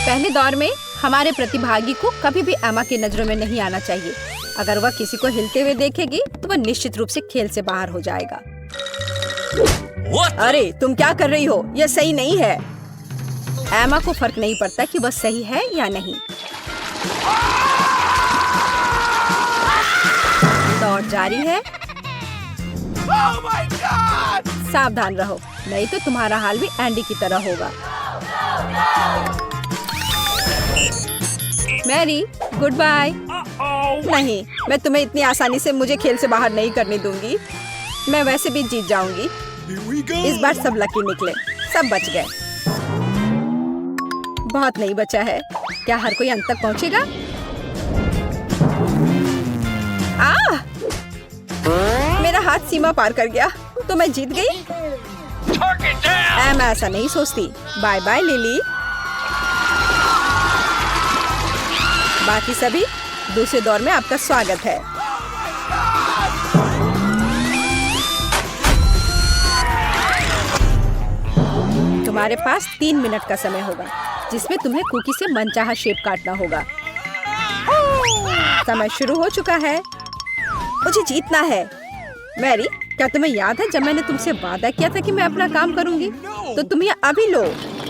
पहले दौर में हमारे प्रतिभागी को कभी भी एमा की नजरों में नहीं आना चाहिए। अगर वह किसी को हिलते हुए देखेगी तो वह निश्चित रूप से खेल से बाहर हो जाएगा। अरे तुम क्या कर रही हो? यह सही नहीं है। एमा को फर्क नहीं पड़ता कि वह सही है या नहीं। दौड़ जारी है। Oh my God! सावधान रहो, नहीं तो तुम्हारा हाल भी एंडी की तरह होगा। Mary, goodbye. नहीं, मैं तुम्हें इतनी आसानी से मुझे खेल से बाहर नहीं करने दूंगी। मैं वैसे भी जीत जाऊंगी। इस बार सब लकी निकले, सब बच गए। बहुत नहीं बचा है। क्या हर कोई अंत तक पहुंचेगा? मेरा हाथ सीमा पार कर गया, तो मैं जीत गई। मैं ऐसा नहीं सोचती। Bye bye Lily. बाकी सभी, दूसरे दौर में आपका स्वागत है। तुम्हारे पास 3 मिनट का समय होगा, जिसमें तुम्हें कुकी से मनचाहा शेप काटना होगा। समय शुरू हो चुका है। मुझे जीतना है। मैरी, क्या तुम्हें याद है जब मैंने तुमसे वादा किया था कि मैं अपना काम करूंगी? तो तुम ये अभी लो।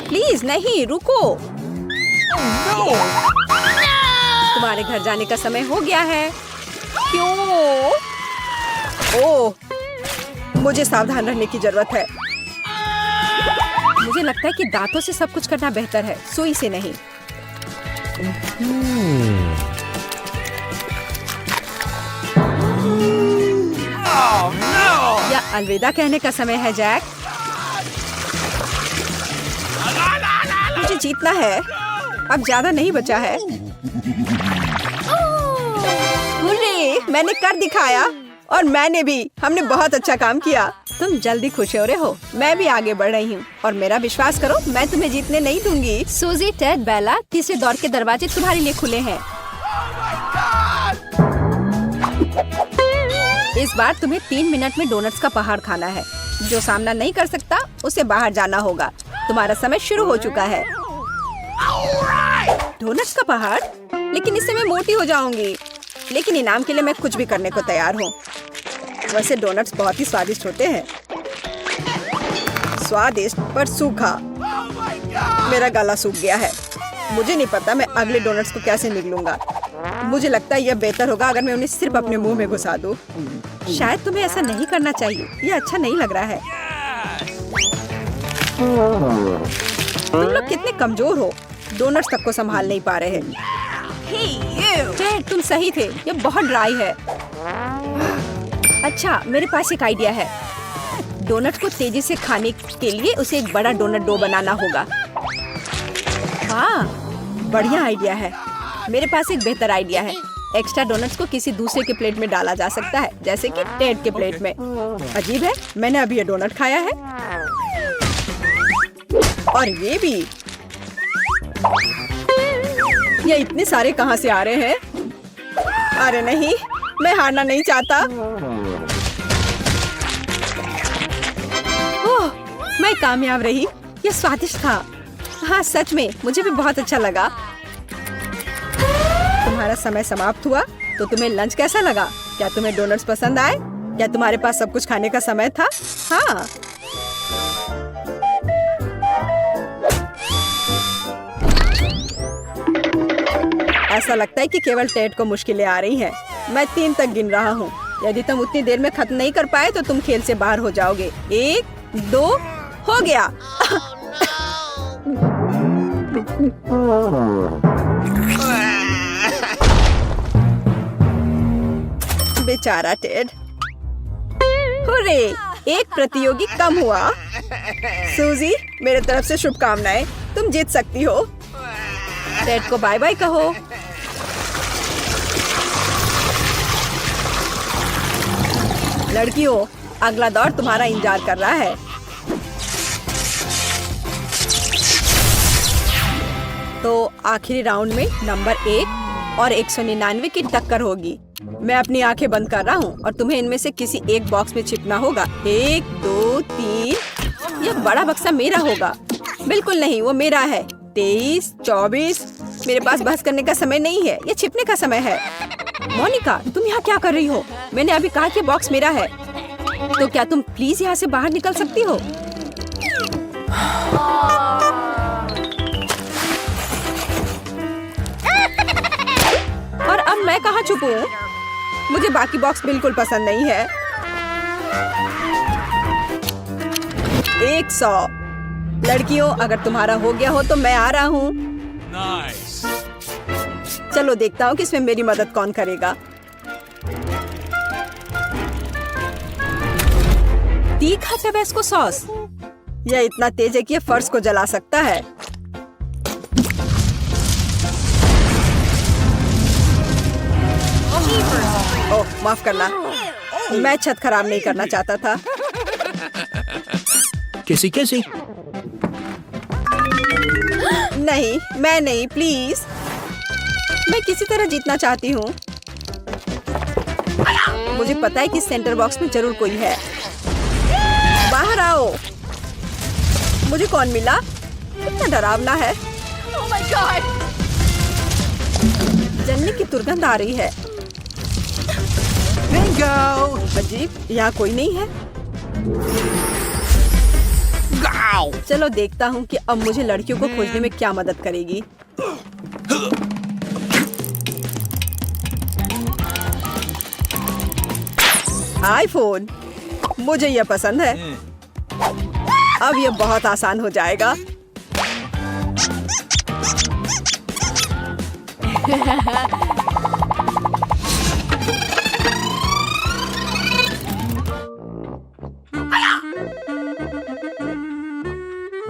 प्लीज नहीं, रुको। तुम्हारे घर जाने का समय हो गया है। क्यों? ओह, मुझे सावधान रहने की जरूरत है। मुझे लगता है कि दांतों से सब कुछ करना बेहतर है, सुई से नहीं। या अलविदा कहने का समय है जैक। मुझे जीतना है। अब ज्यादा नहीं बचा है। हुर्रे, मैंने कर दिखाया। और मैंने भी। हमने बहुत अच्छा काम किया। तुम जल्दी खुश हो रहे हो। मैं भी आगे बढ़ रही हूँ और मेरा विश्वास करो, मैं तुम्हें जीतने नहीं दूंगी। सूजी, टेड, बेला, तीसरे दौर के दरवाजे तुम्हारे लिए खुले हैं। इस बार तुम्हें 3 मिनट में डोनट्स का पहाड़ खाना है। जो सामना नहीं कर सकता उसे बाहर जाना होगा। तुम्हारा समय शुरू हो चुका है। डोनट्स का पहाड़? लेकिन इससे मैं मोटी हो जाऊंगी। लेकिन इनाम के लिए मैं कुछ भी करने को तैयार हूँ। वैसे डोनट्स बहुत ही स्वादिष्ट होते हैं। स्वादिष्ट पर सूखा। मेरा गला सूख गया है। मुझे नहीं पता मैं अगले डोनट्स को कैसे निगलूंगा। मुझे लगता है यह बेहतर होगा अगर मैं उन्हें सिर्फ अपने मुंह में घुसा दूं। शायद तुम्हें ऐसा नहीं करना चाहिए। यह अच्छा नहीं लग रहा है। तुम लोग कितने कमजोर हो। डोनट्स तक को संभाल नहीं पा रहे हैं। तुम सही थे। यह बहुत ड्राई है। अच्छा, मेरे पास एक आइडिया है। डोनट को तेजी से खाने के लिए उसे एक बड़ा डोनट डो बनाना होगा। हाँ, बढ़िया आइडिया है। मेरे पास एक बेहतर आइडिया है। एक्स्ट्रा डोनट्स को किसी दूसरे के प्लेट में डाला जा सकता है, जैसे कि टेड के प्लेट में। अजीब है, मैंने अभी ये डोनट खाया है। और ये भी। ये इतने सारे कहाँ से आ रहे हैं? अरे नहीं, मैं हारना नहीं चाहता। ओह, मैं कामयाब रही। ये स्वादिष्ट था। हाँ, सच में मुझे भी बहुत अच्छा लगा। तुम्हारा समय समाप्त हुआ, तो तुम्हें लंच कैसा लगा? क्या तुम्हें डोनट्स पसंद आए? क्या तुम्हारे पास सब कुछ खाने का समय था? हाँ। ऐसा लगता है कि केवल टेड को मुश्किलें आ रही हैं। मैं 3 तक गिन रहा हूँ। यदि तुम उतनी देर में खत्म नहीं कर पाए तो तुम खेल से बाहर हो जाओगे। 1, 2, हो गया। बेचारा टेड। हुर्रे, एक प्रतियोगी कम हुआ। सूजी, मेरे तरफ से शुभकामनाएं। तुम जीत सकती हो। टेड को बाय बाय कहो। लड़कियों, अगला दौर तुम्हारा इंतजार कर रहा है। तो आखिरी राउंड में नंबर 1 और 199 की टक्कर होगी। मैं अपनी आंखें बंद कर रहा हूँ और तुम्हें इनमें से किसी एक बॉक्स में छिपना होगा। 1, 2, 3। यह बड़ा बक्सा मेरा होगा। बिल्कुल नहीं, वो मेरा है। 23, 24। मेरे पास बहस करने का समय नहीं है, ये छिपने का समय है। मोनिका, तुम यहाँ क्या कर रही हो? मैंने अभी कहा कि बॉक्स मेरा है। तो क्या तुम प्लीज यहाँ से बाहर निकल सकती हो? और अब मैं कहाँ छुपूं? मुझे बाकी बॉक्स बिल्कुल पसंद नहीं है। 100। लड़कियों, अगर तुम्हारा हो गया हो तो मैं आ रहा हूँ। Nice. चलो देखता हूँ कि इसमें मेरी मदद कौन करेगा। तीखा टेबेस्को सॉस। यह इतना तेज है कि यह फर्श को जला सकता है। ओह, माफ करना। मैं छत खराब नहीं करना चाहता था। किसी नहीं, मैं नहीं, प्लीज। मैं किसी तरह जीतना चाहती हूँ। मुझे पता है कि सेंटर बॉक्स में जरूर कोई है। बाहर आओ। मुझे कौन मिला? कितना डरावना है। Oh my God. जलने की दुर्गंध आ रही है। Bingo! अजीब, यहाँ कोई नहीं है। Gow! चलो देखता हूँ कि अब मुझे लड़कियों को खोजने में क्या मदद करेगी। आईफोन, मुझे यह पसंद है। अब यह बहुत आसान हो जाएगा।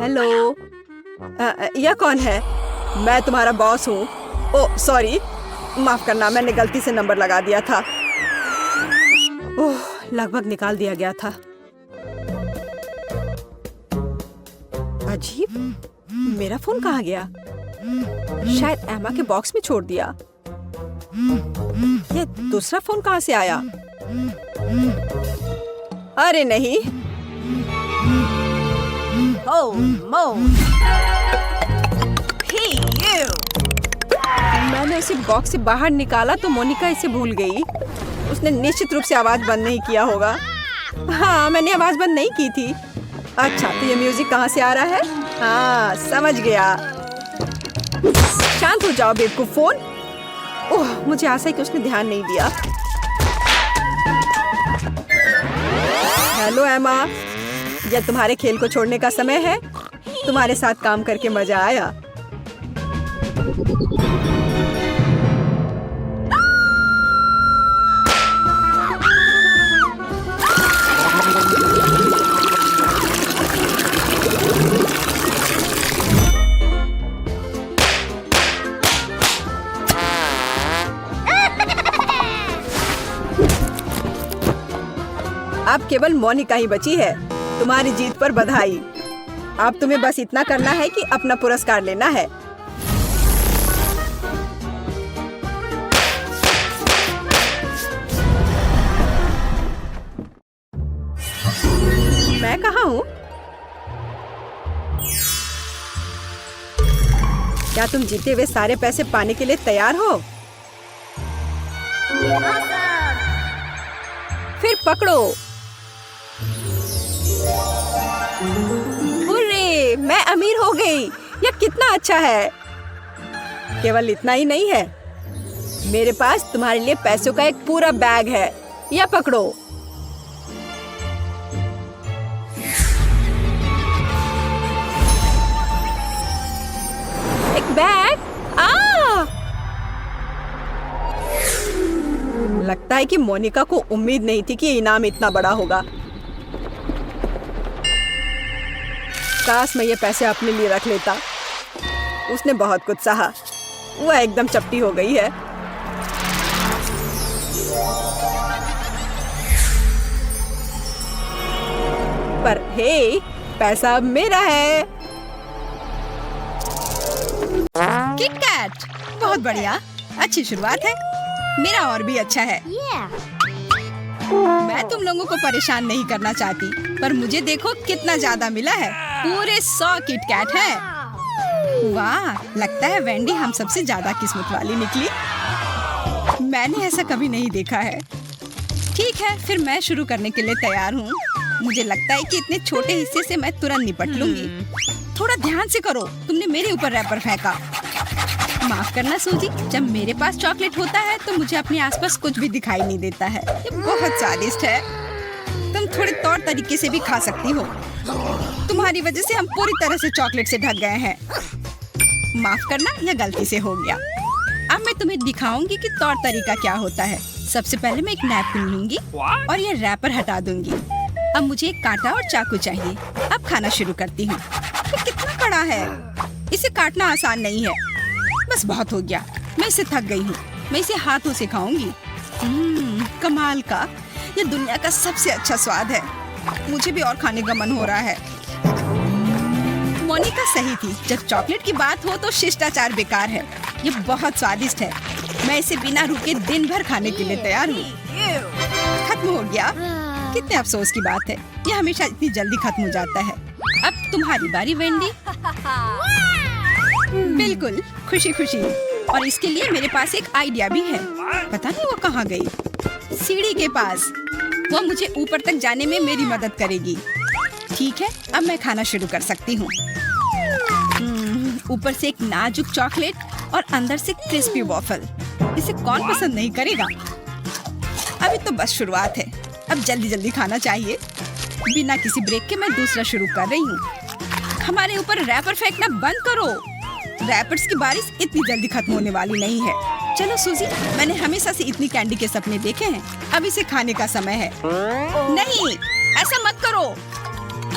हेलो, यह कौन है? मैं तुम्हारा बॉस हूँ। ओह सॉरी, माफ करना, मैंने गलती से नंबर लगा दिया था। ओह, लगभग निकाल दिया गया था। अजीब, मेरा फोन कहाँ गया? शायद एमा के बॉक्स में छोड़ दिया। ये दूसरा फोन कहाँ से आया? अरे नहीं। Oh, Mo. Hey, you. मैंने उसे बॉक्स से बाहर निकाला तो मोनिका इसे भूल गई। उसने निश्चित रूप से आवाज बंद नहीं किया होगा। हाँ, मैंने आवाज बंद नहीं की थी। अच्छा, तो ये म्यूजिक कहाँ से आ रहा है? हाँ, समझ गया। शांत हो जाओ बेवकूफ फोन। ओह, मुझे आशा है कि उसने ध्यान नहीं दिया। हेलो एमा, यह तुम्हारे खेल को छोड़ने का समय है। तुम्हारे साथ काम करके मजा आया। अब केवल मोनिका ही बची है। तुम्हारी जीत पर बधाई। अब तुम्हें बस इतना करना है कि अपना पुरस्कार लेना है। मैं कहाँ हूँ? क्या तुम जीते हुए सारे पैसे पाने के लिए तैयार हो? फिर पकड़ो। हुर्रे, मैं अमीर हो गई। यह कितना अच्छा है। केवल इतना ही नहीं है, मेरे पास तुम्हारे लिए पैसों का एक पूरा बैग है। यह पकड़ो। एक बैग। लगता है कि मोनिका को उम्मीद नहीं थी कि ये इनाम इतना बड़ा होगा। काश मैं ये पैसे अपने लिए रख लेता। उसने बहुत कुछ सहा। वह एकदम चपटी हो गई है। पर हे, पैसा अब मेरा है। किट कैट, बहुत बढ़िया, अच्छी शुरुआत है। मेरा और भी अच्छा है। मैं तुम लोगों को परेशान नहीं करना चाहती, पर मुझे देखो कितना ज्यादा मिला है। पूरे 100 किट कैट है। वाह, लगता है वेंडी हम सबसे ज्यादा किस्मत वाली निकली। मैंने ऐसा कभी नहीं देखा है। ठीक है, फिर मैं शुरू करने के लिए तैयार हूँ। मुझे लगता है कि इतने छोटे हिस्से से मैं तुरंत निपट लूंगी। थोड़ा ध्यान से करो, तुमने मेरे ऊपर रैपर फेंका। माफ करना सूजी, जब मेरे पास चॉकलेट होता है तो मुझे अपने आसपास कुछ भी दिखाई नहीं देता है। ये बहुत स्वादिष्ट है। तुम थोड़े तौर तरीके से भी खा सकती हो। तुम्हारी वजह से हम पूरी तरह से चॉकलेट से ढक गए हैं। माफ करना, यह गलती से हो गया। अब मैं तुम्हें दिखाऊंगी कि तौर तरीका क्या होता है। सबसे पहले मैं एक नैपकिन लूंगी और ये रैपर हटा दूंगी। अब मुझे एक कांटा और चाकू चाहिए। अब खाना शुरू करती हूँ। ये कितना कड़ा है, इसे काटना आसान नहीं है। बस बहुत हो गया, मैं इसे थक गई हूँ। मैं इसे हाथों से खाऊंगी। कमाल का, ये दुनिया का सबसे अच्छा स्वाद है। मुझे भी और खाने का मन हो रहा है। मोनिका सही थी, जब चॉकलेट की बात हो तो शिष्टाचार बेकार है। ये बहुत स्वादिष्ट है। मैं इसे बिना रुके दिन भर खाने के लिए तैयार हूँ। खत्म हो गया, कितने अफसोस की बात है। ये हमेशा इतनी जल्दी खत्म हो जाता है। अब तुम्हारी बारी वेंडी। बिल्कुल, खुशी खुशी। और इसके लिए मेरे पास एक आइडिया भी है। पता नहीं वो कहाँ गई। सीढ़ी के पास। वो मुझे ऊपर तक जाने में मेरी मदद करेगी। ठीक है, अब मैं खाना शुरू कर सकती हूँ। ऊपर से एक नाजुक चॉकलेट और अंदर से क्रिस्पी वॉफल। इसे कौन पसंद नहीं करेगा। अभी तो बस शुरुआत है। अब जल्दी जल्दी खाना चाहिए। बिना किसी ब्रेक के मैं दूसरा शुरू कर रही हूँ। हमारे ऊपर रैपर फेंकना बंद करो। रैपर्स की बारिश इतनी जल्दी खत्म होने वाली नहीं है। चलो सूजी, मैंने हमेशा से इतनी कैंडी के सपने देखे हैं। अब इसे खाने का समय है। नहीं, ऐसा मत करो।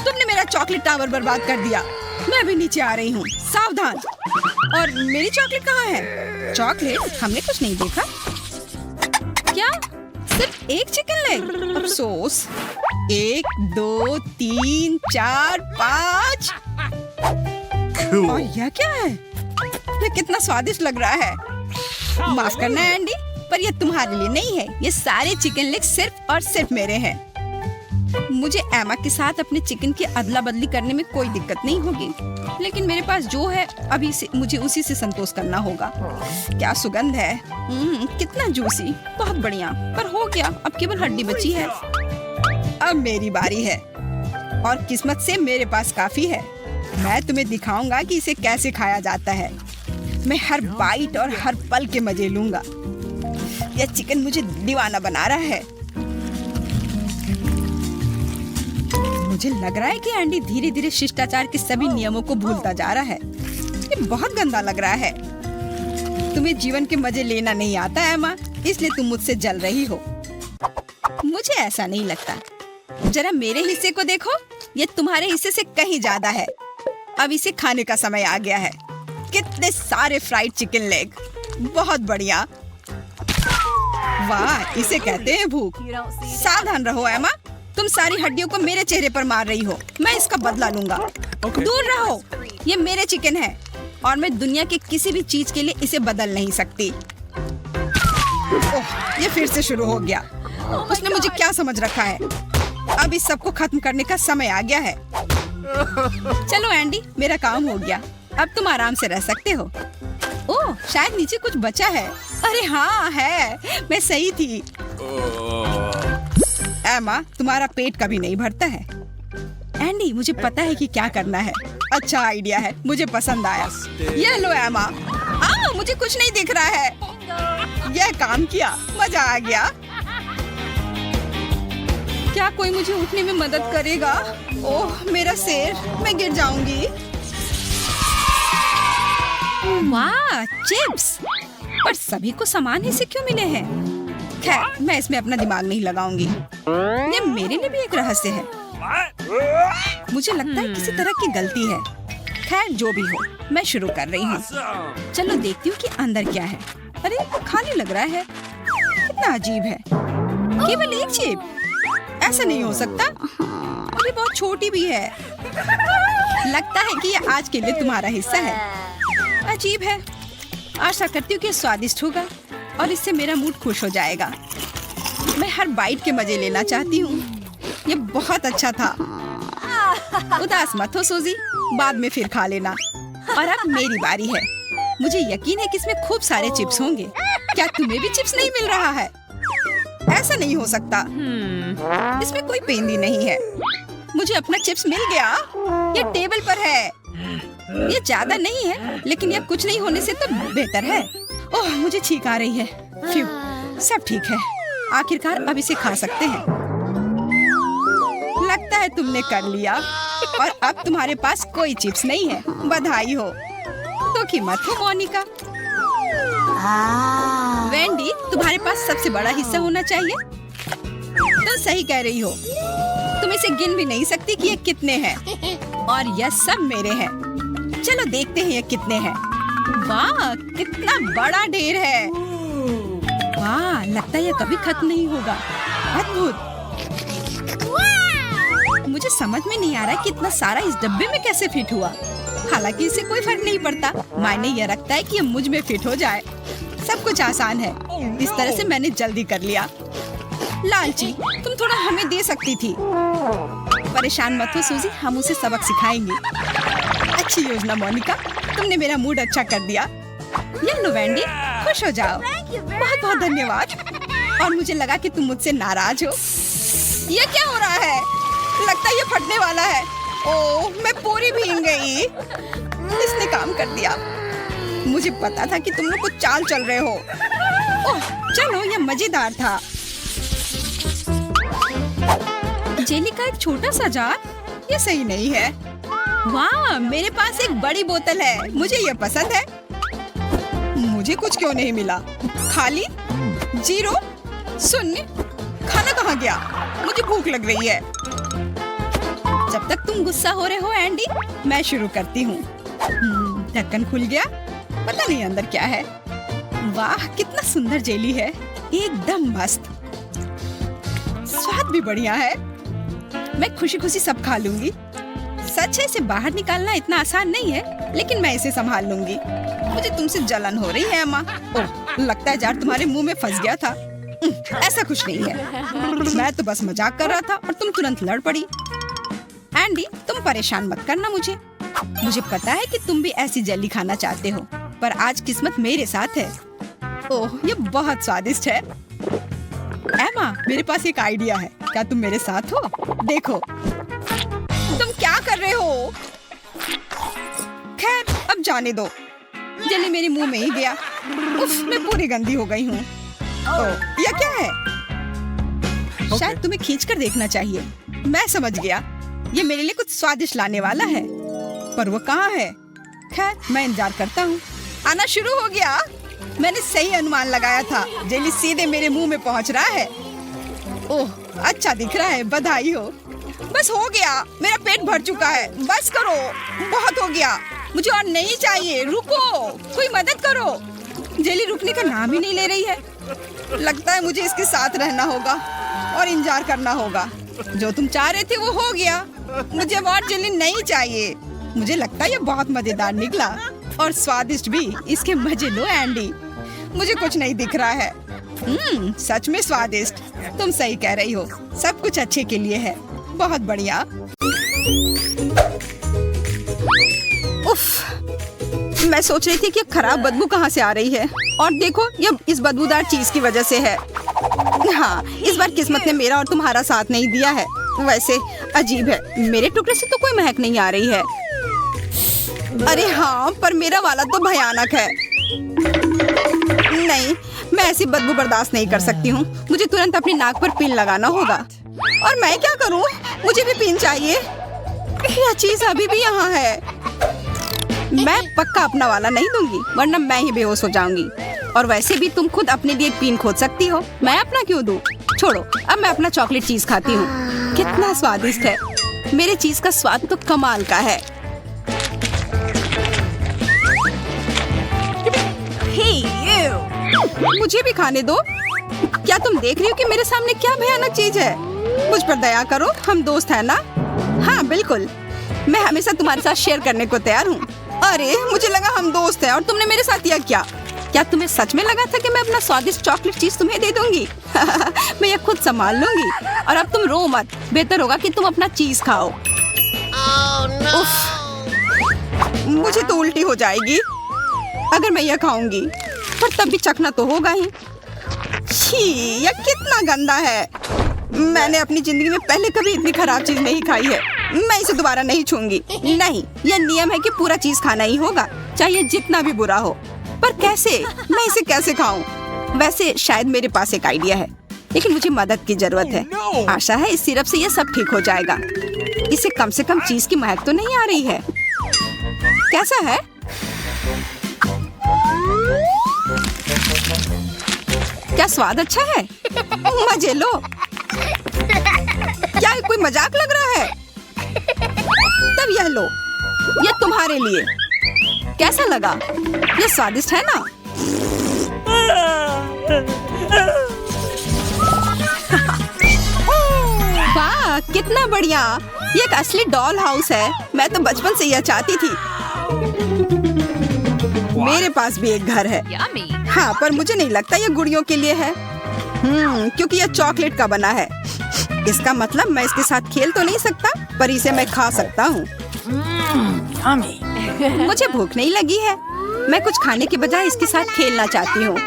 तुमने मेरा चॉकलेट टावर बर्बाद कर दिया। मैं अभी नीचे आ रही हूँ, सावधान। और मेरी चॉकलेट कहाँ है? चॉकलेट? हमने कुछ नहीं देखा। क्या? सिर्फ एक चिकन लेग? अफसोस। 1 2 3 4 5। और यह क्या है? यह कितना स्वादिष्ट लग रहा है। माफ करना एंडी, पर यह तुम्हारे लिए नहीं है। ये सारे चिकन लेग सिर्फ और सिर्फ मेरे हैं। मुझे एमा के साथ अपने चिकन की अदला बदली करने में कोई दिक्कत नहीं होगी, लेकिन मेरे पास जो है अभी से मुझे उसी से संतोष करना होगा। क्या सुगंध है। कितना जूसी, बहुत बढ़िया। पर हो गया, अब केवल हड्डी बची है। अब मेरी बारी है और किस्मत से मेरे पास काफी है। मैं तुम्हें दिखाऊंगा कि इसे कैसे खाया जाता है। मैं हर बाइट और हर पल के मजे लूंगा। यह चिकन मुझे दीवाना बना रहा है। मुझे लग रहा है कि एंडी धीरे धीरे शिष्टाचार के सभी नियमों को भूलता जा रहा है। ये बहुत गंदा लग रहा है। तुम्हें जीवन के मजे लेना नहीं आता है एमा, इसलिए तुम मुझसे जल रही हो। मुझे ऐसा नहीं लगता। जरा मेरे हिस्से को देखो, ये तुम्हारे हिस्से से कहीं ज्यादा है। अब इसे खाने का समय आ गया है। कितने सारे फ्राइड चिकन लेग, बहुत बढ़िया। वाह, इसे कहते हैं भूख। सावधान रहो एमा, तुम सारी हड्डियों को मेरे चेहरे पर मार रही हो। मैं इसका बदला लूंगा। दूर रहो, ये मेरे चिकन है और मैं दुनिया के किसी भी चीज के लिए इसे बदल नहीं सकती। ओह, ये फिर से शुरू हो गया। उसने मुझे क्या समझ रखा है। अब इस सब को खत्म करने का समय आ गया है। चलो एंडी, मेरा काम हो गया। अब तुम आराम से रह सकते हो। ओह, शायद नीचे कुछ बचा है। अरे हाँ है, मैं सही थी। एमा, तुम्हारा पेट कभी नहीं भरता है। एंडी, मुझे पता है कि क्या करना है। अच्छा आइडिया है, मुझे पसंद आया। ये लो एमा। मुझे कुछ नहीं दिख रहा है। यह काम किया, मजा आ गया। क्या कोई मुझे उठने में मदद करेगा? ओह, मेरा सिर, मैं गिर जाऊंगी। वाह, चिप्स। पर सभी को समान हिस्से क्यों मिले हैं? खैर, मैं इसमें अपना दिमाग नहीं लगाऊंगी। ये मेरे लिए भी एक रहस्य है। मुझे लगता है किसी तरह की गलती है। खैर, जो भी हो, मैं शुरू कर रही हूँ। चलो देखती हूँ कि अंदर क्या है। अरे, खाली लग रहा है। कितना अजीब है। केवल एक चिप? ऐसा नहीं हो सकता। अरे, बहुत छोटी भी है। लगता है कि ये आज के लिए तुम्हारा हिस्सा है। अजीब है। आशा करती हूँ कि स्वादिष्ट होगा और इससे मेरा मूड खुश हो जाएगा। मैं हर बाइट के मजे लेना चाहती हूँ। ये बहुत अच्छा था। उदास मत हो सूजी, बाद में फिर खा लेना। और अब मेरी बारी है। मुझे यकीन है कि इसमें खूब सारे चिप्स होंगे। क्या तुम्हें भी चिप्स नहीं मिल रहा है? ऐसा नहीं हो सकता। इसमें कोई पेंदी नहीं है। मुझे अपना चिप्स मिल गया। ये टेबल पर है। ये ज्यादा नहीं है, लेकिन ये कुछ नहीं होने से तो बेहतर है। ओह, मुझे छींक आ रही है। फ्यू, सब ठीक है। आखिरकार अब इसे खा सकते हैं। लगता है तुमने कर लिया और अब तुम्हारे पास कोई चिप्स नहीं है। बधाई हो। तो की मत हो मोनिका। वेंडी, तुम्हारे पास सबसे बड़ा हिस्सा होना चाहिए। तुम सही कह रही हो। तुम इसे गिन भी नहीं सकती कि ये कितने हैं। और यह सब मेरे हैं। चलो देखते हैं ये कितने हैं। वाह, कितना बड़ा ढेर है। वाह, लगता है ये कभी खत्म नहीं होगा। अद्भुत। मुझे समझ में नहीं आ रहा कि इतना सारा इस डब्बे में कैसे फिट हुआ। हालांकि इससे कोई फर्क नहीं पड़ता। मायने यह रखता है कि ये मुझ में फिट हो जाए। सब कुछ आसान है। इस तरह से मैंने जल्दी कर लिया। लालची, तुम थोड़ा हमें दे सकती थी। परेशान मत हो सूजी, हम उसे सबक सिखाएंगे। अच्छी योजना मोनिका, तुमने मेरा मूड अच्छा कर दिया। ये लो वेंडी, खुश हो जाओ। बहुत बहुत धन्यवाद। और मुझे लगा कि तुम मुझसे नाराज हो। ये क्या हो रहा है? लगता है ये फटने वाला है। ओह, मैं पूरी भीग गई। इसने काम कर दिया। मुझे पता था कि तुम लोग कुछ चाल चल रहे हो। ओह, चलो, ये मजेदार था। जेली का एक छोटा सा जार, ये सही नहीं है। वाह, मेरे पास एक बड़ी बोतल है। मुझे ये पसंद है। मुझे कुछ क्यों नहीं मिला? खाली, जीरो, शून्य। खाना कहाँ गया? मुझे भूख लग रही है। जब तक तुम गुस्सा हो रहे हो एंडी, मैं शुरू करती हूँ। ढक्कन खुल गया। पता नहीं अंदर क्या है। वाह, कितना सुंदर जेली है। एकदम मस्त। स्वाद भी बढ़िया है। मैं खुशी खुशी सब खा लूंगी। सच है, इसे बाहर निकालना इतना आसान नहीं है, लेकिन मैं इसे संभाल लूंगी। मुझे तुमसे जलन हो रही है अम्मा। ओह, लगता है जार तुम्हारे मुंह में फंस गया था। ऐसा कुछ नहीं है। मैं तो बस मजाक कर रहा था और तुम तुरंत लड़ पड़ी। एंडी, तुम परेशान मत करना मुझे। मुझे पता है कि तुम भी ऐसी जेली खाना चाहते हो, पर आज किस्मत मेरे साथ है। ओह, ये बहुत स्वादिष्ट है। एमा, मेरे पास एक आइडिया है। क्या तुम मेरे साथ हो? देखो। तुम क्या कर रहे हो? खैर, अब जाने दो। जेली मेरे मुंह में ही गया। उफ, मैं पूरी गंदी हो गई हूँ। ओह, यह क्या है? शायद तुम्हें खींचकर देखना चाहिए। मैं समझ गया। ये मेरे लिए कुछ स्वादिष्ट लाने वाला है, पर वो कहाँ है? खैर, मैं इंतजार करता हूँ। आना शुरू हो गया। मैंने सही अनुमान लगाया था। जेली सीधे मेरे मुंह में पहुँच रहा है। ओह, अच्छा दिख रहा है। बधाई हो। बस हो गया। मेरा पेट भर चुका है। बस करो, बहुत हो गया। मुझे और नहीं चाहिए। रुको, कोई मदद करो। जेली रुकने का नाम ही नहीं ले रही है। लगता है मुझे इसके साथ रहना होगा और इंतजार करना होगा। जो तुम चाह रहे थे वो हो गया। मुझे और जेली नहीं चाहिए। मुझे लगता है ये बहुत मजेदार निकला और स्वादिष्ट भी। इसके मजे लो एंडी। मुझे कुछ नहीं दिख रहा है। सच में स्वादिष्ट। तुम सही कह रही हो। सब कुछ अच्छे के लिए है। बहुत बढ़िया। उफ, मैं सोच रही थी कि खराब बदबू कहाँ से आ रही है, और देखो, ये इस बदबूदार चीज की वजह से है। हाँ, इस बार किस्मत ने मेरा और तुम्हारा साथ नहीं दिया है। वैसे अजीब है, मेरे टुकड़े से तो कोई महक नहीं आ रही है। अरे हाँ, पर मेरा वाला तो भयानक है। नहीं, मैं ऐसी बदबू बर्दाश्त नहीं कर सकती हूँ। मुझे तुरंत अपनी नाक पर पिन लगाना होगा। और मैं क्या करूँ? मुझे भी पिन चाहिए। यह चीज अभी भी यहाँ है। मैं पक्का अपना वाला नहीं दूंगी, वरना मैं ही बेहोश हो जाऊंगी। और वैसे भी तुम खुद अपने लिए एक पिन खोज सकती हो। मैं अपना क्यों दूं? छोड़ो, अब मैं अपना चॉकलेट चीज खाती हूँ। कितना स्वादिष्ट है। मेरे चीज का स्वाद तो कमाल का है। Hey, you! मुझे भी खाने दो। क्या तुम देख रही हो कि मेरे सामने क्या भयानक चीज है? मुझ पर दया करो, हम दोस्त हैं ना? हाँ बिल्कुल, मैं हमेशा तुम्हारे साथ शेयर करने को तैयार हूँ। अरे मुझे लगा हम दोस्त हैं और तुमने मेरे साथ यह क्या? क्या तुम्हें सच में लगा था कि मैं अपना स्वादिष्ट चॉकलेट चीज तुम्हें दे दूंगी? मैं ये खुद संभाल लूंगी। और अब तुम रो मत, बेहतर होगा कि तुम अपना चीज खाओ। Oh no! उफ, मुझे तो उल्टी हो जाएगी अगर मैं यह खाऊंगी, पर तब भी चखना तो होगा ही। छी, यह कितना गंदा है। मैंने अपनी जिंदगी में पहले कभी इतनी खराब चीज नहीं खाई है। मैं इसे दोबारा नहीं छूंगी। नहीं, यह नियम है कि पूरा चीज खाना ही होगा, चाहे जितना भी बुरा हो। पर कैसे? मैं इसे कैसे खाऊं? वैसे शायद मेरे पास एक आइडिया है, लेकिन मुझे मदद की जरूरत है। आशा है इस सिरप से यह सब ठीक हो जाएगा। इसे कम से कम चीज की महक तो नहीं आ रही है। कैसा है? क्या स्वाद अच्छा है? मजे लो। क्या ये कोई मजाक लग रहा है? तब यह लो, यह तुम्हारे लिए। कैसा लगा? यह स्वादिष्ट है ना? वाह, कितना बढ़िया। ये एक असली डॉल हाउस है। मैं तो बचपन से यह चाहती थी। मेरे पास भी एक घर है। हाँ, पर मुझे नहीं लगता ये गुड़ियों के लिए है। क्योंकि यह चॉकलेट का बना है। इसका मतलब मैं इसके साथ खेल तो नहीं सकता, पर इसे मैं खा सकता हूँ। मुझे भूख नहीं लगी है। मैं कुछ खाने के बजाय इसके साथ खेलना चाहती हूँ।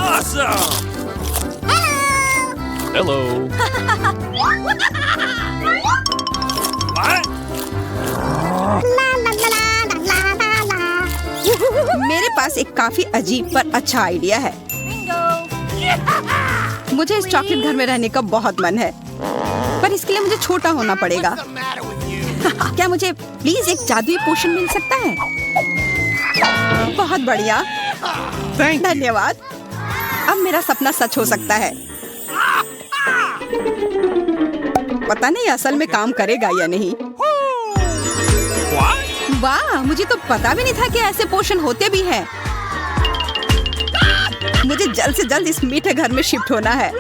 Awesome! Hello. What? मेरे पास एक काफी अजीब पर अच्छा आइडिया है। मुझे इस चॉकलेट घर में रहने का बहुत मन है, पर इसके लिए मुझे छोटा होना पड़ेगा। क्या मुझे प्लीज एक जादुई पोशन मिल सकता है? बहुत बढ़िया, धन्यवाद। अब मेरा सपना सच हो सकता है। पता नहीं असल में काम करेगा या नहीं। वाह, मुझे तो पता भी नहीं था कि ऐसे पोषण होते भी हैं। मुझे जल्द से जल्द इस मीठे घर में शिफ्ट होना है।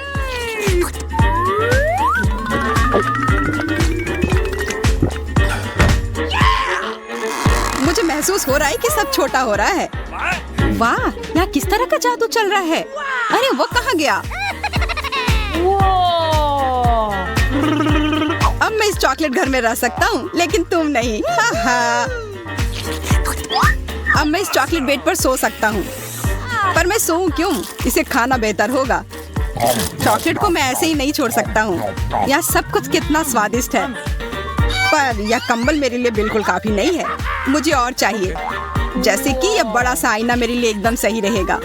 मुझे महसूस हो रहा है कि सब छोटा हो रहा है। वाह, यहाँ किस तरह का जादू चल रहा है? अरे वो कहाँ गया? अब मैं इस चॉकलेट घर में रह सकता हूँ, लेकिन तुम नहीं। अब मैं इस चॉकलेट बेड पर सो सकता हूँ, पर मैं सोऊं क्यों? इसे खाना बेहतर होगा। चॉकलेट को मैं ऐसे ही नहीं छोड़ सकता हूँ। यहाँ सब कुछ कितना स्वादिष्ट है, पर यह कंबल मेरे लिए बिल्कुल काफी नहीं है। मुझे और चाहिए, जैसे कि यह बड़ा सा आईना मेरे लिए एकदम सही रहेगा।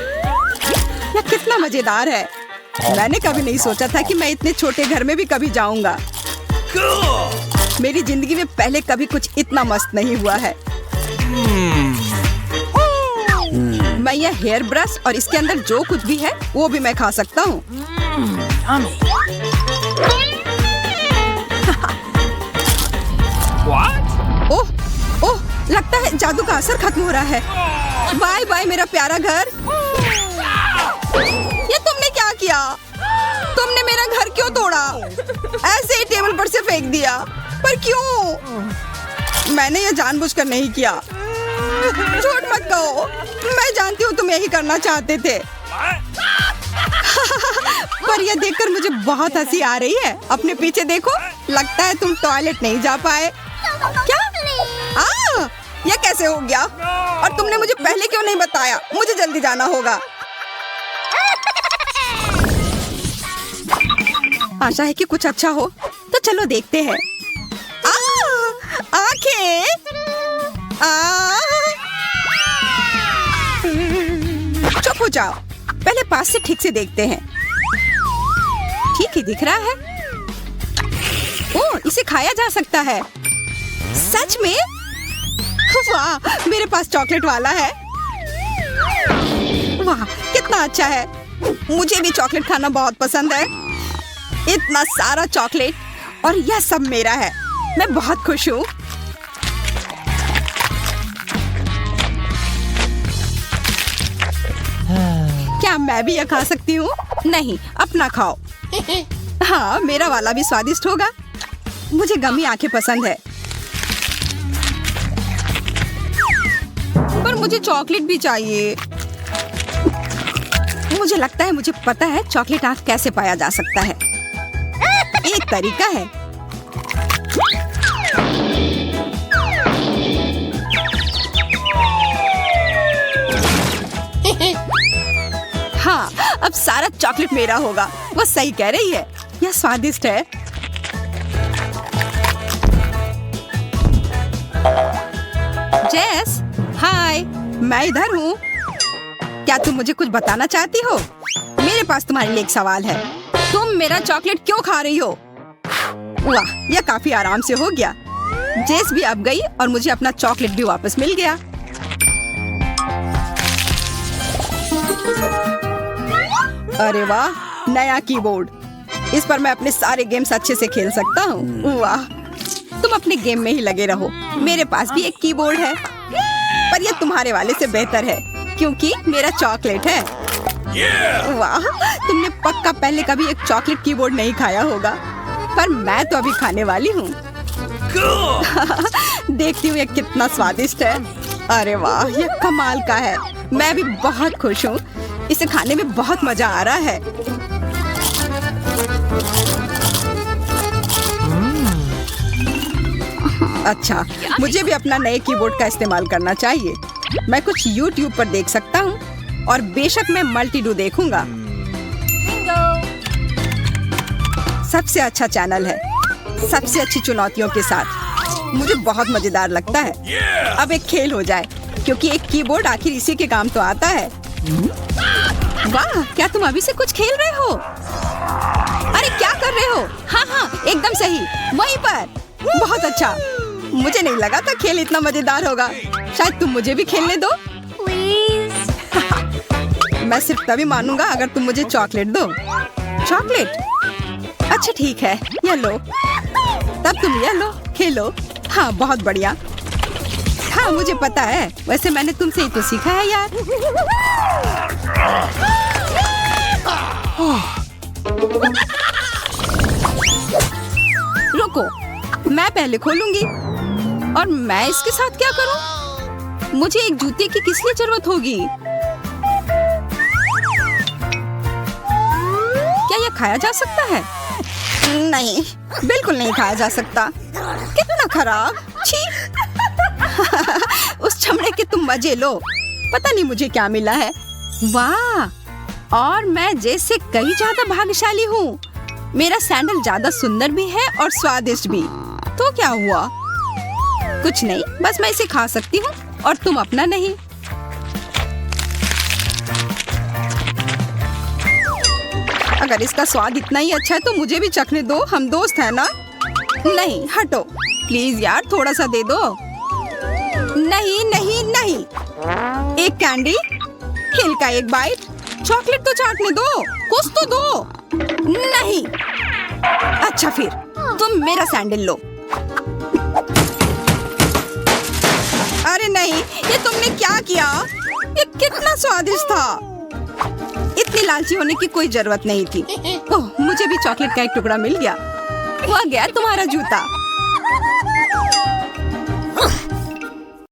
यह कितना मजेदार है। मैंने कभी नहीं सोचा था कि मैं इतने छोटे घर में भी कभी जाऊंगा। मेरी जिंदगी में पहले कभी कुछ इतना मस्त नहीं हुआ है। मैं यह हेयर ब्रश और इसके अंदर जो कुछ भी है वो भी मैं खा सकता हूँ। ओह ओह, लगता है जादू का असर खत्म हो रहा है। बाय बाय मेरा प्यारा घर। ये तुमने क्या किया? तुमने मेरा घर क्यों तोड़ा? ऐसे ही टेबल पर से फेंक दिया। पर क्यों? मैंने ये जानबूझकर नहीं किया। झूठ मत कहो, मैं जानती हूँ तुम यही करना चाहते थे। पर यह देखकर मुझे बहुत हंसी आ रही है। अपने पीछे देखो, लगता है तुम टॉयलेट नहीं जा पाए। क्या? यह कैसे हो गया? और तुमने मुझे पहले क्यों नहीं बताया? मुझे जल्दी जाना होगा। आशा है कि कुछ अच्छा हो, तो चलो देखते हैं। आंखें! चुप हो जाओ, पहले पास से ठीक से देखते हैं। ठीक ही दिख रहा है। ओह, इसे खाया जा सकता है। सच में? वाह, मेरे पास चॉकलेट वाला है। वाह, कितना अच्छा है। मुझे भी चॉकलेट खाना बहुत पसंद है। इतना सारा चॉकलेट, और यह सब मेरा है। मैं बहुत खुश हूँ। क्या मैं भी यह खा सकती हूँ? नहीं, अपना खाओ। हाँ, मेरा वाला भी स्वादिष्ट होगा। मुझे गमी आंखें पसंद है, पर मुझे चॉकलेट भी चाहिए। मुझे लगता है मुझे पता है चॉकलेट आंख कैसे पाया जा सकता है। एक तरीका है। चॉकलेट मेरा होगा। वो सही कह रही है, यह स्वादिष्ट है। जेस, हाय, मैं इधर हूँ। क्या तुम मुझे कुछ बताना चाहती हो? मेरे पास तुम्हारे लिए एक सवाल है। तुम मेरा चॉकलेट क्यों खा रही हो? वाह, यह काफी आराम से हो गया। जेस भी अब गई और मुझे अपना चॉकलेट भी वापस मिल गया। अरे वाह, नया कीबोर्ड। इस पर मैं अपने सारे गेम्स अच्छे से खेल सकता हूँ। वाह, तुम अपने गेम में ही लगे रहो। मेरे पास भी एक कीबोर्ड है, पर यह तुम्हारे वाले से बेहतर है क्योंकि मेरा चॉकलेट है। वाह, तुमने पक्का पहले कभी एक चॉकलेट कीबोर्ड नहीं खाया होगा, पर मैं तो अभी खाने वाली हूँ। देखती हूँ ये कितना स्वादिष्ट है। अरे वाह, ये कमाल का है। मैं भी बहुत खुश हूँ। इसे खाने में बहुत मजा आ रहा है। अच्छा, मुझे भी अपना नए कीबोर्ड का इस्तेमाल करना चाहिए। मैं कुछ YouTube पर देख सकता हूँ और बेशक मैं मल्टीडू देखूंगा। सबसे अच्छा चैनल है, सबसे अच्छी चुनौतियों के साथ। मुझे बहुत मजेदार लगता है। अब एक खेल हो जाए, क्योंकि एक कीबोर्ड आखिर इसी के काम तो आता है। वाह, क्या तुम अभी से कुछ खेल रहे हो? अरे क्या कर रहे हो? हाँ हाँ, एकदम सही, वहीं पर। बहुत अच्छा। मुझे नहीं लगा था खेल इतना मजेदार होगा। शायद तुम मुझे भी खेलने दो। Please. मैं सिर्फ तभी मानूंगा अगर तुम मुझे चॉकलेट दो। चॉकलेट? अच्छा ठीक है, ये लो। तब तुम ये लो, खेलो। हाँ, बहुत बढ़िया। हाँ, मुझे पता है। वैसे मैंने तुमसे ही तो सीखा है यार। रुको, मैं पहले खोलूंगी। और मैं इसके साथ क्या करूं? मुझे एक जूते की किस लिए जरूरत होगी? क्या यह खाया जा सकता है? नहीं, बिल्कुल नहीं खाया जा सकता। कितना खराब। छी। उस चमड़े के तुम मजे लो। पता नहीं मुझे क्या मिला है। वाह, और मैं जैसे कई ज्यादा भाग्यशाली हूँ। मेरा सैंडल ज्यादा सुंदर भी है और स्वादिष्ट भी। तो क्या हुआ? कुछ नहीं, बस मैं इसे खा सकती हूँ और तुम अपना नहीं। अगर इसका स्वाद इतना ही अच्छा है तो मुझे भी चखने दो। हम दोस्त हैं ना? नहीं, हटो प्लीज यार, थोड़ा सा दे दो। नहीं नहीं नहीं। एक कैंडी, हिल का एक बाइट, चॉकलेट तो चाटने दो, कुछ तो दो। नहीं। अच्छा फिर तुम मेरा सैंडल लो। अरे नहीं, ये तुमने क्या किया? ये कितना स्वादिष्ट था। इतनी लालची होने की कोई जरूरत नहीं थी। ओह, मुझे भी चॉकलेट का एक टुकड़ा मिल गया। वह गया तुम्हारा जूता।